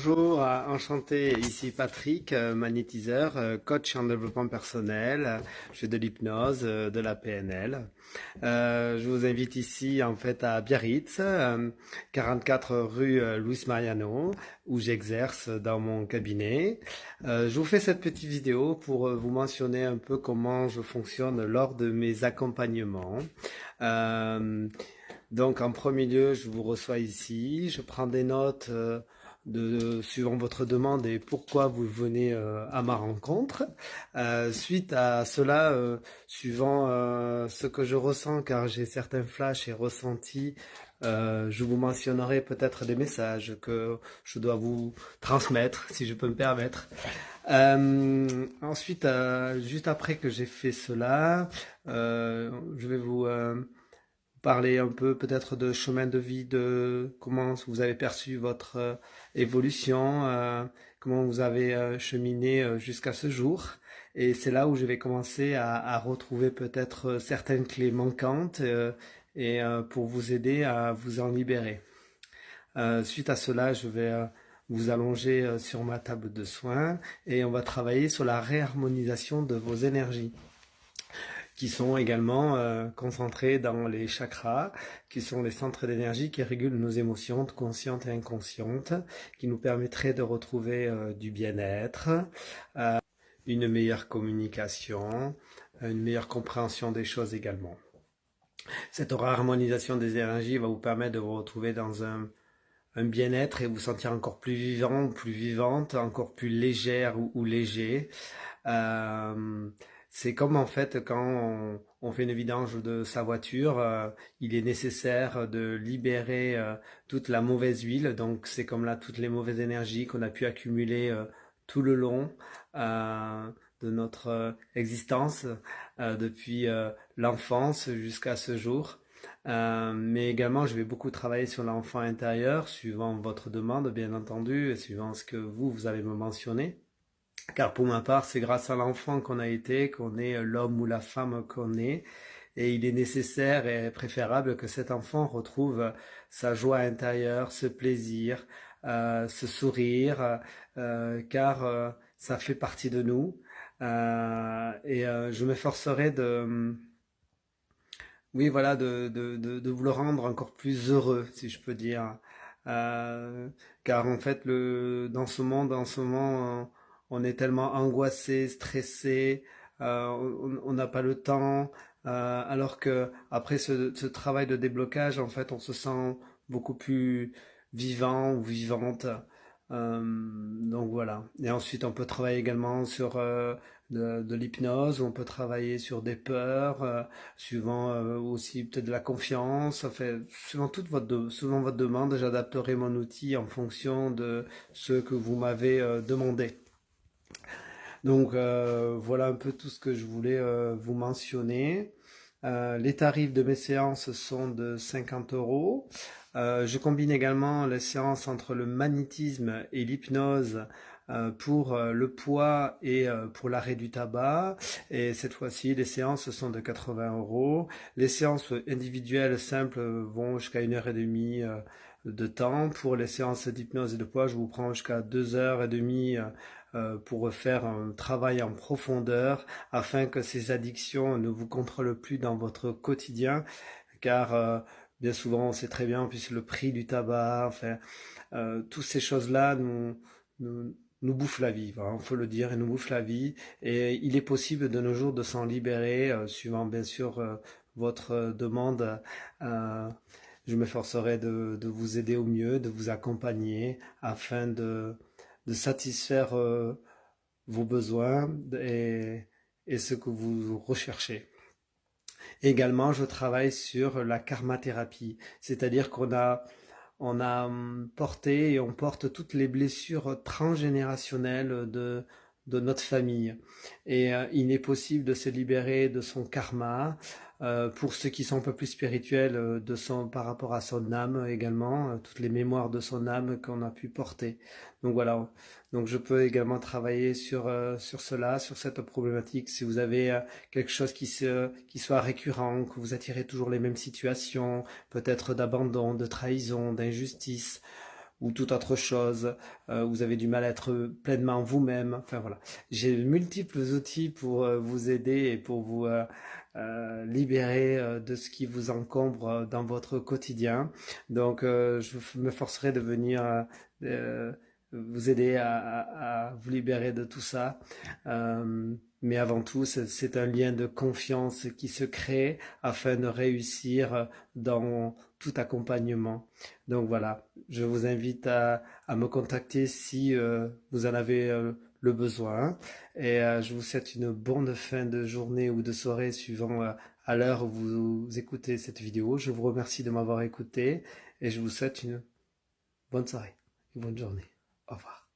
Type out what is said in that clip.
Bonjour, enchanté, ici Patrick, magnétiseur, coach en développement personnel, je fais de l'hypnose, de la PNL. Je vous invite ici en fait à Biarritz, 44 rue Luis Mariano, où j'exerce dans mon cabinet. Je vous fais cette petite vidéo pour vous mentionner un peu comment je fonctionne lors de mes accompagnements. Donc en premier lieu, je vous reçois ici, je prends des notes suivant votre demande et pourquoi vous venez à ma rencontre. Suite à cela, suivant ce que je ressens, car j'ai certains flashs et ressentis, je vous mentionnerai peut-être des messages que je dois vous transmettre, si je peux me permettre. Ensuite, juste après que j'ai fait cela, je vais vous parler un peu peut-être de chemin de vie, de comment vous avez perçu votre évolution, comment vous avez cheminé jusqu'à ce jour. Et c'est là où je vais commencer à retrouver peut-être certaines clés manquantes et pour vous aider à vous en libérer. Suite à cela, je vais vous allonger sur ma table de soins et on va travailler sur la réharmonisation de vos énergies qui sont également concentrés dans les chakras, qui sont les centres d'énergie qui régulent nos émotions conscientes et inconscientes, qui nous permettraient de retrouver du bien-être, une meilleure communication, une meilleure compréhension des choses également. Cette harmonisation des énergies va vous permettre de vous retrouver dans un bien-être et vous sentir encore plus vivant, plus vivante, encore plus légère ou léger. C'est comme en fait quand on fait une vidange de sa voiture, il est nécessaire de libérer toute la mauvaise huile, donc c'est comme là toutes les mauvaises énergies qu'on a pu accumuler tout le long de notre existence, depuis l'enfance jusqu'à ce jour. Mais également, je vais beaucoup travailler sur l'enfant intérieur, suivant votre demande, bien entendu, et suivant ce que vous avez me mentionné. Car pour ma part, c'est grâce à l'enfant qu'on a été, qu'on est l'homme ou la femme qu'on est. Et il est nécessaire et préférable que cet enfant retrouve sa joie intérieure, ce plaisir, ce sourire, car ça fait partie de nous. Je m'efforcerai oui, voilà, de vous le rendre encore plus heureux, si je peux dire. Euh, Car en fait, dans ce monde, en ce moment, on est tellement angoissé, stressé, on n'a pas le temps, alors que après ce travail de déblocage, en fait, on se sent beaucoup plus vivant ou vivante. Donc voilà. Et ensuite, on peut travailler également sur de l'hypnose, on peut travailler sur des peurs, suivant aussi peut-être de la confiance. Enfin, suivant votre demande, j'adapterai mon outil en fonction de ce que vous m'avez demandé. Donc voilà un peu tout ce que je voulais vous mentionner. Les tarifs de mes séances sont de 50 euros. Je combine également les séances entre le magnétisme et l'hypnose pour le poids et pour l'arrêt du tabac. Et cette fois-ci, les séances sont de 80 euros. Les séances individuelles simples vont jusqu'à 1 heure et demie de temps. Pour les séances d'hypnose et de poids, je vous prends jusqu'à 2 heures et demie pour faire un travail en profondeur afin que ces addictions ne vous contrôlent plus dans votre quotidien, car bien souvent on sait très bien, puisque le prix du tabac, enfin, toutes ces choses-là nous bouffent la vie, voilà, on faut le dire, et nous bouffent la vie, et il est possible de nos jours de s'en libérer, suivant bien sûr votre demande. Euh, je m'efforcerai de vous aider au mieux, de vous accompagner afin de satisfaire vos besoins et ce que vous recherchez. Également, je travaille sur la karmathérapie, c'est-à-dire on a porté et on porte toutes les blessures transgénérationnelles de notre famille. Et il est possible de se libérer de son karma. Pour ceux qui sont un peu plus spirituels, par rapport à son âme également, toutes les mémoires de son âme qu'on a pu porter. Donc voilà. Donc je peux également travailler sur cela, sur cette problématique. Si vous avez quelque chose qui soit récurrent, que vous attirez toujours les mêmes situations, peut-être d'abandon, de trahison, d'injustice, ou toute autre chose, vous avez du mal à être pleinement vous-même. Enfin voilà, j'ai multiples outils pour vous aider et pour vous libérer de ce qui vous encombre dans votre quotidien. Donc je me forcerai de venir euh, vous aider à vous libérer de tout ça. Mais avant tout, c'est un lien de confiance qui se crée afin de réussir dans tout accompagnement. Donc voilà, je vous invite à me contacter si vous en avez le besoin. Et je vous souhaite une bonne fin de journée ou de soirée suivant à l'heure où vous écoutez cette vidéo. Je vous remercie de m'avoir écouté et je vous souhaite une bonne soirée, une bonne journée. Au revoir.